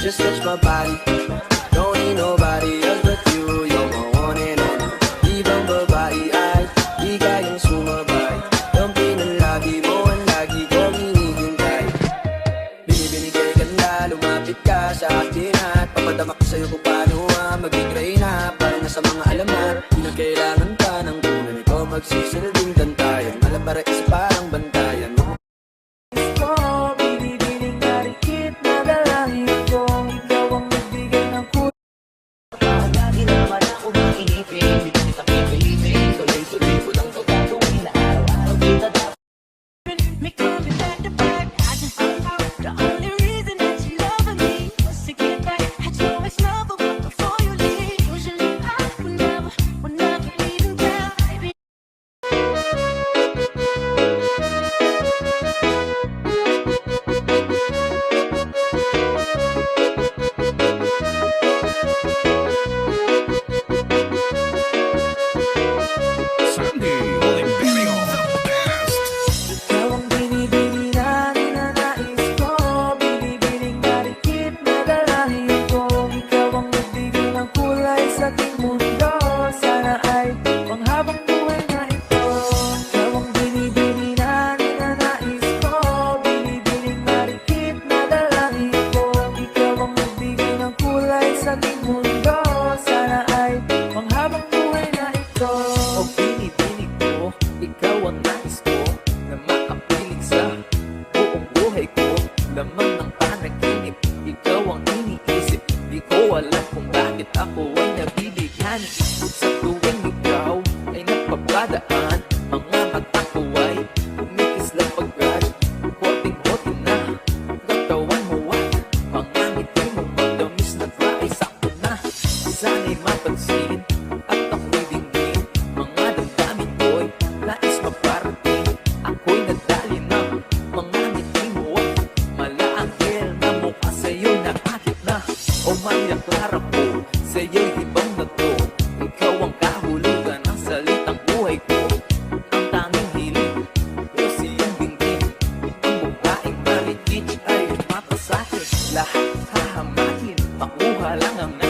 just touch my body. Don't need nobody else but you. You're my one and only. Ibang babae ay di kayang sumabay. Ang pinalagi mo ang lagi kong hinihintay. Binibinigay ka na, lumapit ka sa akin at papadama ko sa'yo kung paano maging reyna. Parang nasa mga alamat, di na kailangan pa ng kunan. Ikaw magsisilbing tantayan, alam para isa parang bantayan. Lahat hahamakin, makuha lang ang